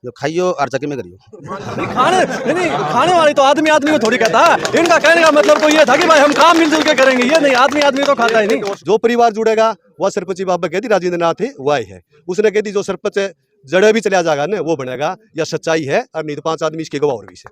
जो खाइयो और चक्की में करियो। खाने वाली तो आदमी आदमी को थोड़ी कहता है। इनका कहने का मतलब तो ये था कि भाई हम काम मिलजुल के करेंगे, ये नहीं आदमी आदमी तो खाता ही नहीं। जो परिवार जुड़ेगा वह सरपंची बाबा कहती राजेंद्र नाथ है वह है। उसने कहती जो सरपंच जड़े भी चला जाएगा ना वो बनेगा, या सच्चाई है और नहीं तो 5 आदमी इसके गवाह और भी से।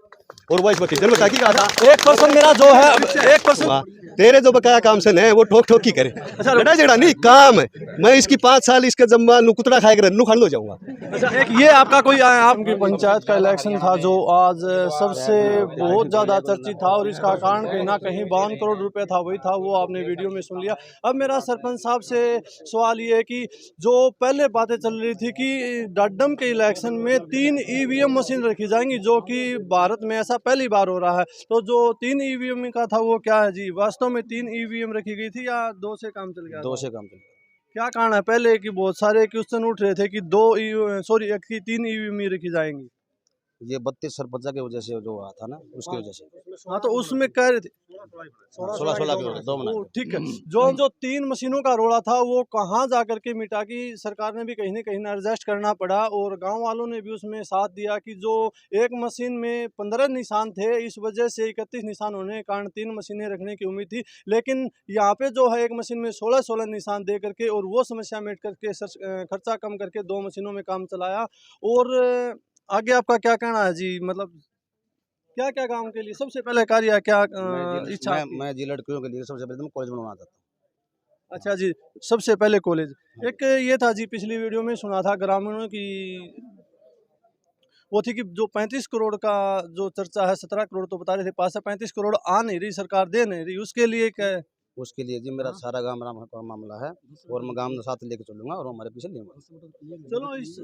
और वह इस वक्त जन्म की कहा था 1% मेरा जो है 1% तेरे जो बकाया काम से है वो ठोक ठोक की करे, लड़ा झगड़ा नहीं काम है। मैं इसकी 5 साल इसके जम्मा नुकुतड़ा खाए कर नु खड़ जाऊंगा। अच्छा, एक ये आपका कोई आपकी पंचायत का इलेक्शन था जो आज सबसे बहुत ज़्यादा चर्चित था और इसका कारण कहीं ना कहीं 52 करोड़ रुपए था, वही था, वो आपने वीडियो में सुन लिया। अब मेरा सरपंच साहब से सवाल ये है कि जो पहले बातें चल रही थी कि डाडम के इलेक्शन में 3 ईवीएम मशीन रखी जाएंगी, जो कि भारत में ऐसा पहली बार हो रहा है, तो जो 3 ईवीएम का था वो क्या है जी? वास्तव में 3 ईवीएम रखी गई थी या 2 से काम चल गया? 2 से काम चल। क्या कारण है? पहले की बहुत सारे क्वेश्चन उठ रहे थे कि 3 ईवीएम रखी जाएंगी। ये 32 सरपंच की वजह से जो हुआ था ना, उसकी वजह से। हाँ, तो उसमें कह रहे थे 16 की वजह 2 मना। ठीक है, जो 3 मशीनों का रोड़ा था वो कहाँ जा करके मिटा कि सरकार ने भी कहीं ना कहीं एडजस्ट करना पड़ा और गांव वालों ने भी उसमें साथ दिया कि जो एक मशीन में 15 निशान थे, इस वजह से 31 निशान होने के कारण 3 मशीनें रखने की उम्मीद थी, लेकिन यहाँ पे जो है एक मशीन में 16 निशान दे करके और वो समस्या मिट करके खर्चा कम करके 2 मशीनों में काम चलाया। और आगे आपका क्या कहना है जी? मतलब क्या क्या काम के लिए सबसे पहले कार्य क्या इच्छा? मैं जी लड़कियों के लिए सबसे पहले तो कॉलेज बनवाना चाहता हूँ। अच्छा जी, सबसे पहले कॉलेज। एक ये था जी, पिछली वीडियो में सुना था ग्रामीणों की वो थी कि जो 35 करोड़ का जो चर्चा है, 17 करोड़ तो बता रहे थे, पास 35 करोड़ आ नहीं रही, सरकार दे नहीं रही, उसके लिए क्या? उसके लिए जी मेरा सारा गांव राम का मामला है और मैं गांव साथ लेके चलूंगा और हमारे पीछे लेंगे। चलो इस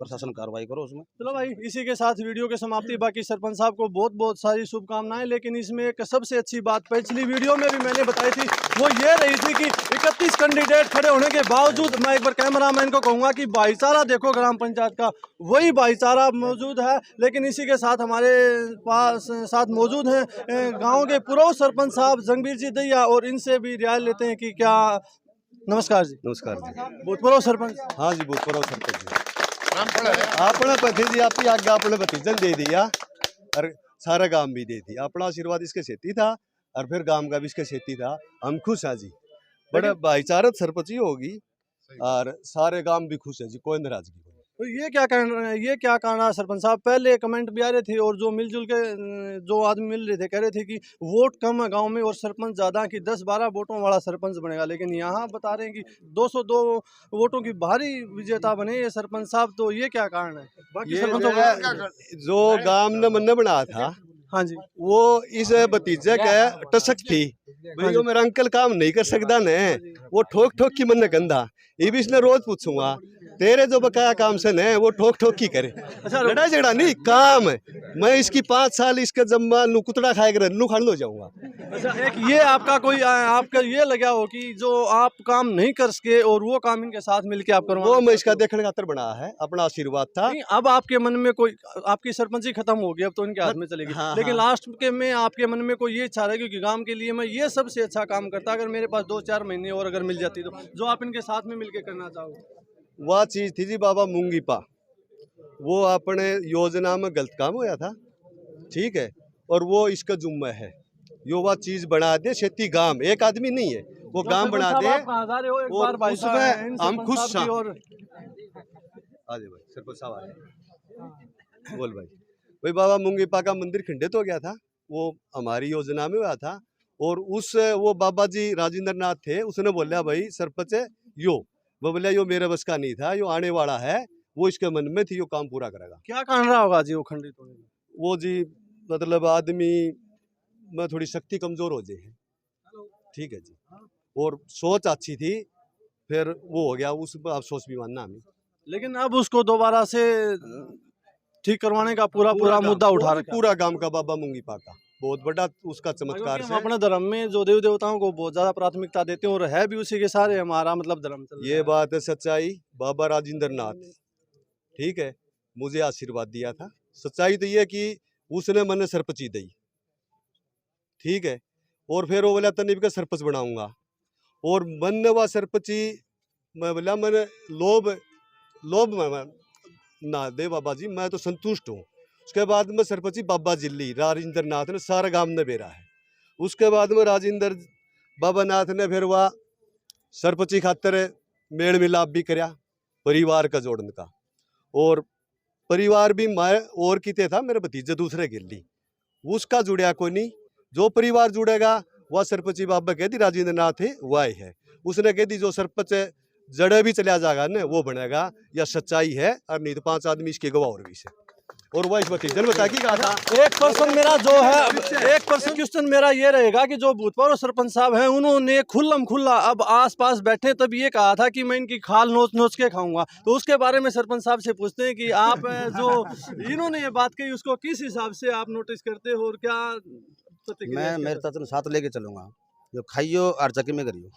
प्रशासन कार्रवाई करो उसमें। चलो भाई, इसी के साथ वीडियो की समाप्ति। बाकी सरपंच साहब को बहुत बहुत सारी शुभकामनाएं। लेकिन इसमें एक सबसे अच्छी बात पिछली वीडियो में भी मैंने बताई थी, वो ये रही थी कि 31 कैंडिडेट खड़े होने के बावजूद, मैं एक बार कैमरामैन को कहूँगा कि भाईचारा देखो ग्राम पंचायत का, वही भाईचारा मौजूद है। लेकिन इसी के साथ हमारे पास साथ मौजूद हैं गाँव के पूर्व सरपंच साहब जंगबीर जी दैया, और इनसे भी राय लेते हैं कि क्या। नमस्कार जी। नमस्कार जी। भूतपूर्व सरपंच। हाँ जी भूतपूर्व सरपंच जी। अपना पति जी आपकी आज्ञा अपने भतीजन दे दिया और सारा गांव भी दे दिया। अपना आशीर्वाद इसके सेती था और फिर गांव का भी इसके सेती था। हम खुश हैं जी, बड़ा भाईचारा सरपंच ही होगी और सारे गांव भी खुश है जी, कोई नाराजगी नहीं। तो ये क्या कारण है सरपंच साहब? पहले कमेंट भी आ रहे थे और जो मिलजुल के जो आदमी मिल रहे थे कह रहे थे कि वोट कम है गांव में और सरपंच ज़्यादा, कि 10-12 वोटों वाला सरपंच बनेगा, लेकिन यहाँ बता रहे हैं कि 202 वोटों की भारी विजेता बने ये सरपंच साहब। तो ये क्या कारण है? बाकी सरपंचों का जो गांव ने मन बना था, हाँ जी, वो इस भतीजे के टसक थी भाई, जो मेरा अंकल काम नहीं कर सकता ने, वो ठोक ठोक की मन गंदा। ये भी इसने रोज पूछूंगा तेरे जो बकाया काम से ने वो ठोक ठोक की करे। अच्छा, लड़ा झगड़ा नहीं काम है। मैं इसकी 5 साल इसके जम्मा नुकुतड़ा खाए कर नु खड़ जाऊंगा। अच्छा, एक ये आपका कोई आपका ये लगा हो कि जो आप काम नहीं कर सके और वो काम इनके साथ मिलके आप करवा, वो मैं इसका देखने खातर बना है, अपना आशीर्वाद था। अब आपके मन में कोई, आपकी सरपंची खत्म होगी, अब तो इनके हाथ में चलेगी। हाँ, लेकिन हाँ। लास्ट के में आपके मन में कोई ये इच्छा रहेगी कि गांव के लिए मैं ये सबसे अच्छा काम करता, अगर मेरे पास 2-4 महीने और अगर मिल जाती तो, जो आप इनके साथ में मिलके करना चाहो? वह चीज थी जी बाबा मूंगी पा, वो अपने योजना में गलत काम होया था, ठीक है, और वो इसका जुम्मा है यो वह चीज बना दे। खेती गांव एक आदमी नहीं है, वो गांव बना दे और उसमें हम खुश हैं। आजे भाई सरपंच साहब आए, बोल भाई बाबा मूंगीपा का मंदिर खंडित हो गया था, वो हमारी योजना में हुआ था। और उस वो बाबा जी राजेंद्र नाथ थे, उसने बोला भाई सरपंच यो, वो बोला यो मेरे बस का नहीं था, यो आने वाला है, वो इसके मन में थी, यो काम पूरा करेगा। क्या कारण रहा होगा जी वो खंडित होने में? वो जी मतलब आदमी में थोड़ी शक्ति कमजोर हो जाए, ठीक है जी, और सोच अच्छी थी, फिर वो हो गया, उस पर अफसोस भी मानना हमें। लेकिन अब उसको दोबारा से ठीक करवाने का पूरा मुद्दा उठा रखा। पूरा गांव का बाबा मूंगीपा का बहुत बड़ा उसका चमत्कार हम अपने धर्म में जो देवी देवताओं को बहुत ज्यादा प्राथमिकता देते हैं और है भी उसी के सारे हमारा मतलब धर्म चल रहा है। ये बात है सच्चाई। बाबा राजेंद्र नाथ, ठीक है, मुझे आशीर्वाद दिया था। सच्चाई तो ये कि उसने मैंने सरपंची दी, ठीक है, और फिर वो बोला तनिब का सरपंच बनाऊंगा, और मन ने वह सरपंची मैं बोला मैंने लोभ लोभ ना दे बाबा जी, मैं तो संतुष्ट हूँ। उसके बाद में सरपंची बाबा जिल्ली राजेंद्र नाथ ने सारा गांव ने बेरा है। उसके बाद में राजेंद्र बाबा नाथ ने फिर वह सरपंची खातर मेल मिलाप भी करया परिवार का जोड़न का, और परिवार भी मैं और किते था, मेरे भतीजे दूसरे गिल्ली उसका जुड़या कोई नहीं। जो परिवार जुड़ेगा वह सरपंची बाबा कह दी राजेंद्र नाथ है वह है। उसने कह दी जो सरपंच जड़े भी चला जाएगा ना वो बनेगा, या सच्चाई है, और नहीं तो 5 आदमी इसके गवाह और भी से। और वह इस भतीजे ने बता की कहा था। एक पर्सन मेरा जो है, एक पर्सन क्वेश्चन मेरा ये रहेगा कि जो भूतपूर्व सरपंच साहब हैं उन्होंने खुल्लम खुल्ला अब आसपास बैठे तब ये कहा था कि मैं इनकी खाल नोच नोच के खाऊंगा, तो उसके बारे में सरपंच साहब से पूछते हैं कि आप जो इन्होंने ये बात कही उसको किस हिसाब से आप नोटिस करते हो और क्या मैं मेरे तक साथ लेके चलूंगा, जो खाइयो और चक्की में करियो।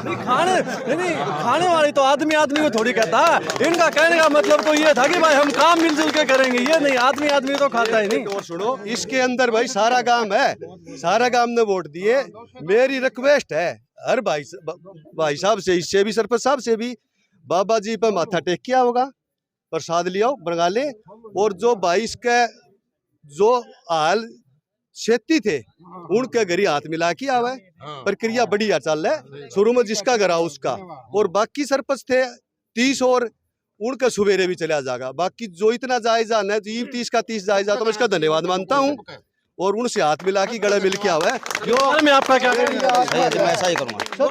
नहीं खाने वाली तो आदमी को थोड़ी कहता है। इनका कहने का मतलब तो ये था कि भाई हम काम मिलजुल के करेंगे, ये नहीं आदमी तो खाता ही नहीं। और सुनो, इसके अंदर भाई सारा गांव है, सारा गांव ने वोट दिए। मेरी रिक्वेस्ट है हर भाई साहब से, इससे भी सरपंच साहब से भी, बाबा जी पर माथा टेक किया होगा, प्रसाद लिया बंगा ले, और जो 22 के जो हाल खेती थे उनके घरी हाथ मिला के आवे। प्रक्रिया बढ़िया चल है, शुरू में जिसका घर उसका, और बाकी सरपंच थे 30 और उनका सवेरे भी चला जाएगा। बाकी जो इतना जायजा है 30 का 30 जायजा, तो मैं इसका धन्यवाद मानता हूँ, और उनसे हाथ मिला के गले मिल के आवे। जो मैं आपका क्या करेंगे, मैं ऐसा ही करूँगा।